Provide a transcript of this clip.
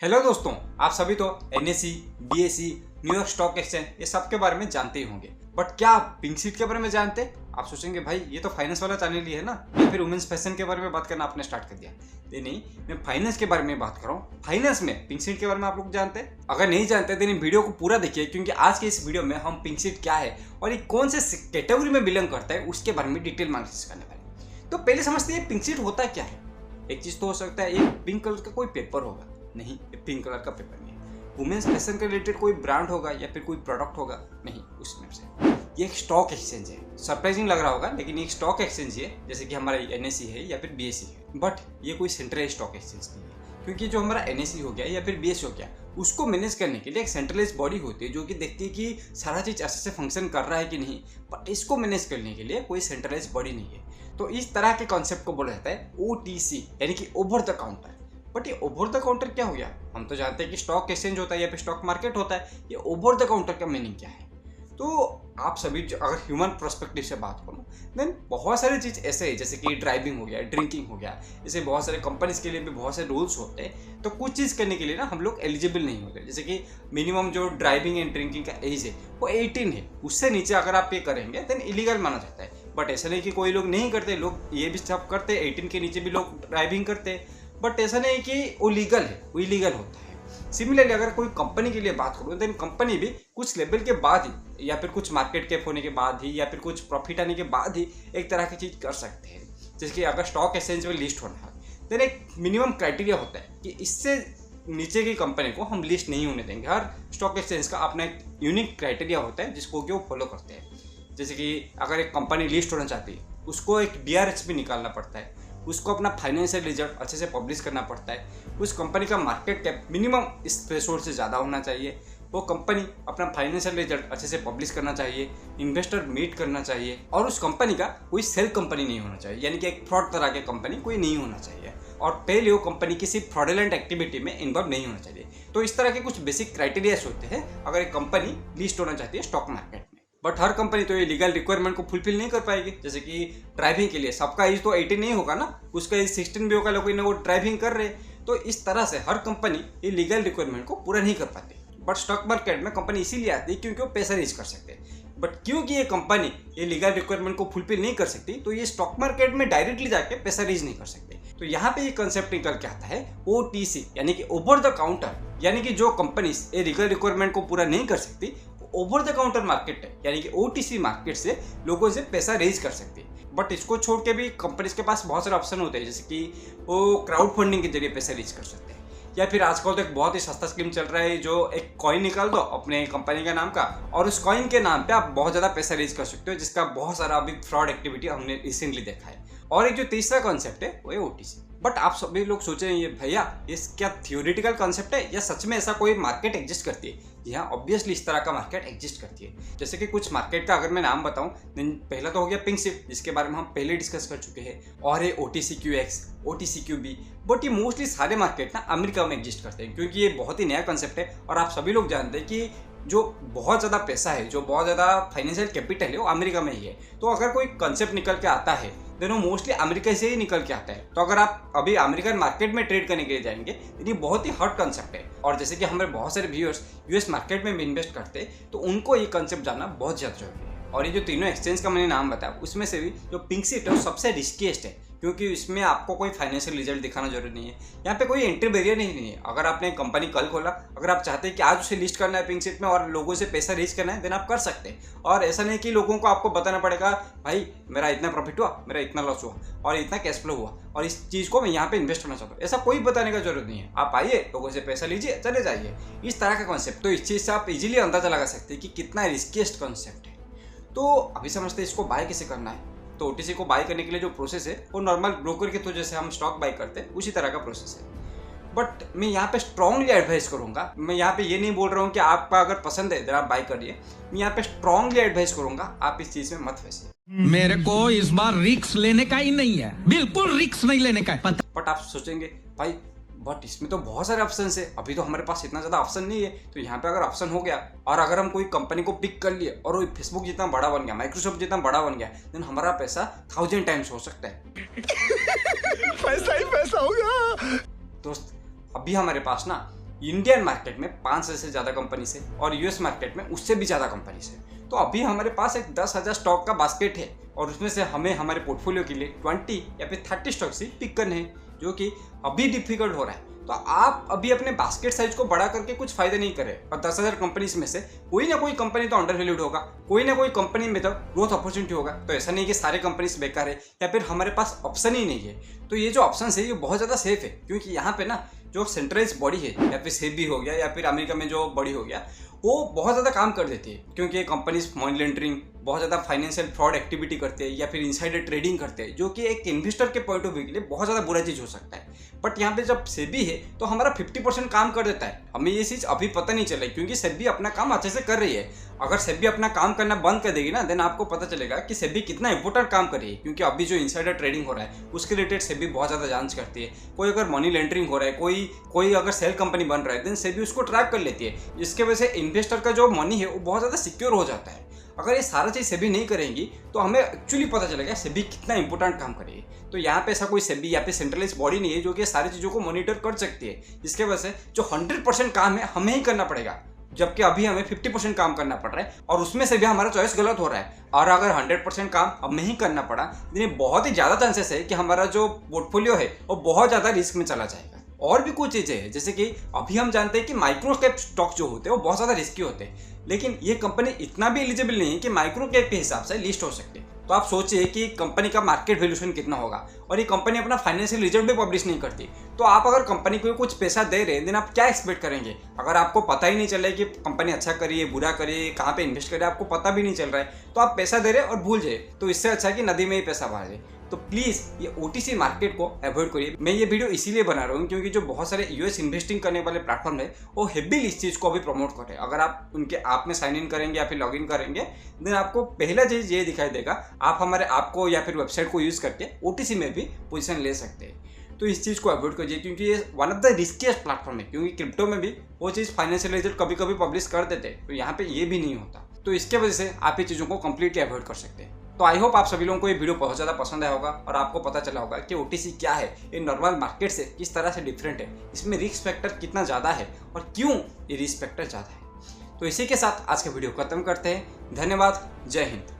Hello दोस्तों, आप सभी तो NSE, BSE, New York stock exchange ये सब के बारे में जानते ही होंगे। बट क्या आप पिंक शीट के बारे में जानते हैं? आप सोचेंगे भाई ये तो फाइनेंस वाला चैनल ही है ना, या फिर वुमेन्स फैशन के बारे में बात करना आपने स्टार्ट कर दिया। नहीं, मैं फाइनेंस के बारे में बात कर रहा हूँ। फाइनेंस में पिंक शीट के बारे में आप लोग जानते हैं? अगर नहीं जानते तो वीडियो को पूरा देखिए, क्योंकि आज के इस वीडियो में हम पिंक शीट क्या है और ये कौन से कैटेगरी में बिलोंग करता है उसके बारे में डिटेल में डिस्कस करने वाले। तो पहले समझते हैं पिंक शीट होता क्या है। एक चीज तो हो सकता है एक पिंक कलर का कोई पेपर होगा, नहीं पिंक कलर का पेपर नहीं है। वुमेन्स फैशन के रिलेटेड कोई ब्रांड होगा या फिर कोई प्रोडक्ट होगा, नहीं उसमें से। ये एक स्टॉक एक्सचेंज है। सरप्राइजिंग लग रहा होगा, लेकिन ये एक स्टॉक एक्सचेंज है, जैसे कि हमारा एनएसई है या फिर बीएसई है। बट ये कोई सेंट्रलाइज स्टॉक एक्सचेंज नहीं है, क्योंकि जो हमारा एनएसई हो गया या फिर बीएसई हो गया, उसको मैनेज करने के लिए एक सेंट्रलाइज बॉडी होती है जो कि देखती है कि सारा चीज अच्छे से फंक्शन कर रहा है कि नहीं। बट इसको मैनेज करने के लिए कोई सेंट्रलाइज बॉडी नहीं है। तो इस तरह के कॉन्सेप्ट को बोला जाता है OTC, यानी कि ओवर द काउंटर। बट ये ओवर द काउंटर क्या हो गया? हम तो जानते हैं कि स्टॉक एक्सचेंज होता है या फिर स्टॉक मार्केट होता है। ये ओवर द काउंटर का मीनिंग क्या है? तो आप सभी अगर ह्यूमन पर्सपेक्टिव से बात करो, देन बहुत सारी चीज़ ऐसे है, जैसे कि ड्राइविंग हो गया, ड्रिंकिंग हो गया, जैसे बहुत सारे कंपनीज के लिए भी बहुत सारे रूल्स होते हैं। तो कुछ चीज़ करने के लिए ना हम लोग एलिजिबल नहीं होते। जैसे कि मिनिमम जो ड्राइविंग एंड ड्रिंकिंग का एज है वो 18 है। उससे नीचे अगर आप ये करेंगे देन इलीगल माना जाता है। बट ऐसा नहीं कि कोई लोग नहीं करते, लोग ये भी सब करते हैं। 18 के नीचे भी लोग ड्राइविंग करते हैं। बट ऐसा नहीं कि वो लीगल है, वो इलीगल होता है। सिमिलरली अगर कोई कंपनी के लिए बात करूँ, देन कंपनी भी कुछ लेवल के बाद ही या फिर कुछ मार्केट कैप होने के बाद ही या फिर कुछ प्रॉफिट आने के बाद ही एक तरह की चीज़ कर सकते हैं। जैसे कि अगर स्टॉक एक्सचेंज में लिस्ट होना है, देन एक मिनिमम क्राइटेरिया होता है कि इससे नीचे की कंपनी को हम लिस्ट नहीं होने देंगे। हर स्टॉक एक्सचेंज का अपना एक यूनिक क्राइटेरिया होता है जिसको कि वो फॉलो करते हैं। जैसे कि अगर एक कंपनी लिस्ट होना चाहती है, उसको एक DRH भी निकालना पड़ता है, उसको अपना फाइनेंशियल रिजल्ट अच्छे से पब्लिश करना पड़ता है, उस कंपनी का मार्केट कैप मिनिमम इस थ्रेशोल्ड से ज़्यादा होना चाहिए, वो कंपनी अपना फाइनेंशियल रिजल्ट अच्छे से पब्लिश करना चाहिए, इन्वेस्टर मीट करना चाहिए, और उस कंपनी का कोई सेल कंपनी नहीं होना चाहिए, यानी कि एक फ्रॉड तरह के कंपनी कोई नहीं होना चाहिए, और पहले वो कंपनी किसी फ्रॉडुलेंट एक्टिविटी में इन्वॉल्व नहीं होना चाहिए। तो इस तरह के कुछ बेसिक क्राइटेरियाज होते हैं अगर एक कंपनी लिस्ट होना चाहती है स्टॉक मार्केट में। बट हर कंपनी तो ये लीगल रिक्वायरमेंट को फुलफिल नहीं कर पाएगी। जैसे कि ड्राइविंग के लिए सबका एज तो 18 नहीं होगा ना, उसका एज 16 भी होगा, लेकिन वो ड्राइविंग कर रहे। तो इस तरह से हर कंपनी ये लीगल रिक्वायरमेंट को पूरा नहीं कर पाती। बट स्टॉक मार्केट में कंपनी इसीलिए आती है क्योंकि वो पैसा रेज कर सकते हैं। बट क्योंकि ये कंपनी ये लीगल रिक्वायरमेंट को फुलफिल नहीं कर सकती, तो ये स्टॉक मार्केट में डायरेक्टली जाके पैसा रेज नहीं कर सकते। तो यहाँ पे ये कंसेप्ट निकल के आता है OTC, यानी कि ओवर द काउंटर, यानी कि जो कंपनी ये लीगल रिक्वायरमेंट को पूरा नहीं कर सकती, ओवर द काउंटर मार्केट है, यानी कि OTC मार्केट से लोगों से पैसा रेज कर सकती है। बट इसको छोड़ के भी कंपनीज के पास बहुत सारे ऑप्शन होते हैं, जैसे कि वो क्राउड फंडिंग के जरिए पैसा रेज कर सकते हैं, या फिर आजकल तो एक बहुत ही सस्ता स्कीम चल रहा है, जो एक कॉइन निकाल दो अपने कंपनी का नाम का, और उस कॉइन के नाम पे आप बहुत ज़्यादा पैसा रेज कर सकते हो, जिसका बहुत सारा अभी फ्रॉड एक्टिविटी हमने रिसेंटली देखा है। और एक जो तीसरा कॉन्सेप्ट है वो है OTC। बट आप सभी लोग सोचेंगे भैया ये क्या थियोरिटिकल कॉन्सेप्ट है या सच में ऐसा कोई मार्केट एग्जिस्ट करती है? जी हाँ, ऑब्वियसली इस तरह का मार्केट एग्जिस्ट करती है। जैसे कि कुछ मार्केट का अगर मैं नाम बताऊं, देन पहला तो हो गया पिंक शीट, जिसके बारे में हम पहले डिस्कस कर चुके हैं, और है OTCQX, OTCQB। बट ये मोस्टली सारे मार्केट ना अमेरिका में एग्जिस्ट करते हैं, क्योंकि ये बहुत ही नया कॉन्सेप्ट है। और आप सभी लोग जानते हैं कि जो बहुत ज़्यादा पैसा है, जो बहुत ज़्यादा फाइनेंशियल कैपिटल है, वो अमेरिका में ही है। तो अगर कोई कॉन्सेप्ट निकल के आता है, देन वो मोस्टली अमेरिका से ही निकल के आता है। तो अगर आप अभी अमेरिकन मार्केट में ट्रेड करने के लिए जाएंगे, तो ये बहुत ही हॉट कॉन्सेप्ट है। और जैसे कि हमारे बहुत सारे व्यूअर्स US मार्केट में भी इन्वेस्ट करते हैं, तो उनको ये कॉन्सेप्ट जानना बहुत ज़्यादा जरूरी है। और ये जो तीनों एक्सचेंज का मैंने नाम बताया, उसमें से भी जो पिंक शीट है वो सबसे रिस्कीएस्ट है, क्योंकि इसमें आपको कोई फाइनेंशियल रिजल्ट दिखाना जरूरी नहीं है। यहाँ पे कोई एंट्री बैरियर नहीं है। अगर आपने कंपनी कल खोला, अगर आप चाहते हैं कि आज उसे लिस्ट करना है पिंक शीट में और लोगों से पैसा रेज करना है, देन आप कर सकते हैं। और ऐसा नहीं कि लोगों को आपको बताना पड़ेगा भाई मेरा इतना प्रॉफिट हुआ, मेरा इतना लॉस हुआ, और इतना कैश फ्लो हुआ, और इस चीज़ को मैं यहाँ पे इन्वेस्ट करना चाहता हूँ। ऐसा कोई बताने का जरूरत नहीं है। आप आइए, लोगों से पैसा लीजिए, चले जाइए। इस तरह का कॉन्सेप्ट, तो इस चीज़ से आप इजीली अंदाजा लगा सकते हैं कि कितना रिस्कीएस्ट कॉन्सेप्ट है। तो अभी समझते हैं इसको बाय कैसे करना है। तो OTC को बाय करने के लिए जो प्रोसेस है वो नॉर्मल ब्रोकर के थ्रू जैसे हम स्टॉक बाय करते हैं उसी तरह का प्रोसेस है। बट मैं यहाँ पे स्ट्रांगली एडवाइस करूँगा, मैं यहाँ पे ये नहीं बोल रहा हूँ कि आपका अगर पसंद है तो आप बाय करिए। मैं यहाँ पे स्ट्रांगली एडवाइस करूँगा आप इस चीज़ में मत फंसिए। मेरे को इस बार रिस्क लेने का ही नहीं है, बिल्कुल रिस्क नहीं लेने का है। बट आप सोचेंगे भाई बट इसमें तो बहुत सारे ऑप्शन है, अभी तो हमारे पास इतना ज़्यादा ऑप्शन नहीं है। तो यहाँ पे अगर ऑप्शन हो गया और अगर हम कोई कंपनी को पिक कर लिए और वो फेसबुक जितना बड़ा बन गया, माइक्रोसॉफ्ट जितना बड़ा बन गया, देन हमारा पैसा 1000 टाइम्स हो सकता है। पैसा ही पैसा होगा। दोस्त अभी हमारे पास ना इंडियन मार्केट में 5,000 से ज़्यादा कंपनी से और यूएस मार्केट में उससे भी ज़्यादा कंपनी से। तो अभी हमारे पास एक 10,000 स्टॉक का बास्केट है और उसमें से हमें हमारे पोर्टफोलियो के लिए 20 या फिर 30 स्टॉक से पिक करने हैं, जो कि अभी डिफिकल्ट हो रहा है। तो आप अभी अपने बास्केट साइज को बड़ा करके कुछ फायदा नहीं करे और 10,000 कंपनीज में से कोई ना कोई कंपनी तो अंडर वैल्यूड होगा, कोई ना कोई कंपनी में तो ग्रोथ अपॉर्चुनिटी होगा। तो ऐसा नहीं कि सारे कंपनीज बेकार है या फिर हमारे पास ऑप्शन ही नहीं है। तो ये जो ऑप्शन है ये बहुत ज़्यादा सेफ है, क्योंकि यहाँ पे ना जो सेंट्रलाइज बॉडी है या फिर सेबी हो गया या फिर अमेरिका में जो बॉडी हो गया, वो बहुत ज़्यादा काम कर देती है, क्योंकि ये कंपनीज मनी लॉन्ड्रिंग, बहुत ज़्यादा फाइनेंशियल फ्रॉड एक्टिविटी करते हैं या फिर इनसाइडर ट्रेडिंग करते हैं, जो कि एक इन्वेस्टर के पॉइंट ऑफ व्यू के लिए बहुत ज़्यादा बुरा चीज़ हो सकता है। बट यहाँ पे जब सेबी है तो हमारा 50% काम कर देता है। हमें ये चीज़ अभी पता नहीं चला क्योंकि सेबी अपना काम अच्छे से कर रही है। अगर सेबी अपना काम करना बंद कर देगी ना, देन आपको पता चलेगा कि सेबी कितना इंपॉर्टेंट काम कर रही है, क्योंकि अभी जो इनसाइडर ट्रेडिंग हो रहा है उसके रिलेटेड सेबी बहुत ज़्यादा जांच करती है। कोई अगर मनी लॉन्ड्रिंग हो रहा है, कोई अगर सेल कंपनी बन रहा है, देन सेबी उसको ट्रैक कर लेती है, जिसके वजह से इन्वेस्टर का जो मनी है वो बहुत ज़्यादा सिक्योर हो जाता है। अगर ये सारा चीज़ सेबी नहीं करेंगी तो हमें एक्चुअली पता चलेगा सेबी कितना इंपॉर्टेंट काम करेगी। तो यहाँ पे ऐसा कोई सेबी या फिर सेंट्रलाइज बॉडी नहीं है जो कि सारी चीज़ों को मॉनिटर कर सकती है, जिसके वजह से जो 100% काम है हमें ही करना पड़ेगा, जबकि अभी हमें 50% काम करना पड़ रहा है और उसमें से भी हमारा चॉइस गलत हो रहा है। और अगर 100% काम हमें ही करना पड़ा, तो बहुत ही ज़्यादा चांसेस है कि हमारा जो पोर्टफोलियो है वो बहुत ज़्यादा रिस्क में चला जाएगा। और भी कुछ चीज़ें हैं, जैसे कि अभी हम जानते हैं कि माइक्रो कैप स्टॉक जो होते हैं वो बहुत ज़्यादा रिस्की होते हैं, लेकिन ये कंपनी इतना भी एलिजिबल नहीं है कि माइक्रो कैप के हिसाब से लिस्ट हो सकते। तो आप सोचिए कि कंपनी का मार्केट वैल्यूएशन कितना होगा, और ये कंपनी अपना फाइनेंशियल रिजल्ट भी पब्लिश नहीं करती। तो आप अगर कंपनी को कुछ पैसा दे रहे हैं, देन आप क्या एक्सपेक्ट करेंगे? अगर आपको पता ही नहीं चल रहा है कि कंपनी अच्छा करिए बुरा करिए, कहाँ पे इन्वेस्ट करे, आपको पता भी नहीं चल रहा है, तो आप पैसा दे रहे और भूल जाए। तो इससे अच्छा है कि नदी में ही पैसा बहा जाए। तो प्लीज़ ये OTC मार्केट को अवॉइड करिए। मैं ये वीडियो इसीलिए बना रहा हूँ क्योंकि जो बहुत सारे US इन्वेस्टिंग करने वाले प्लेटफॉर्म है वो हेवी इस चीज़ को अभी प्रमोट कर रहे हैं। अगर आप उनके ऐप में साइन इन करेंगे या फिर लॉग इन करेंगे, देन आपको पहला चीज़ ये दिखाई देगा, आप हमारे ऐप को या फिर वेबसाइट को यूज़ करके OTC में भी पोजीशन ले सकते हैं। तो इस चीज़ को अवॉइड करिए, क्योंकि ये one of the riskiest platform है, क्योंकि क्रिप्टो में भी वो चीज़ फाइनेंशियल रिजल्ट कभी कभी पब्लिश कर देते हैं, तो यहाँ पे ये भी नहीं होता। तो इसके वजह से आप ये चीज़ों को कंप्लीटली अवॉइड कर सकते हैं। तो आई होप आप सभी लोगों को ये वीडियो बहुत ज़्यादा पसंद आया होगा और आपको पता चला होगा कि OTC क्या है, ये नॉर्मल मार्केट से किस तरह से डिफरेंट है, इसमें रिस्क फैक्टर कितना ज़्यादा है और क्यों ये रिस्क फैक्टर ज़्यादा है। तो इसी के साथ आज का वीडियो खत्म करते हैं। धन्यवाद। जय हिंद।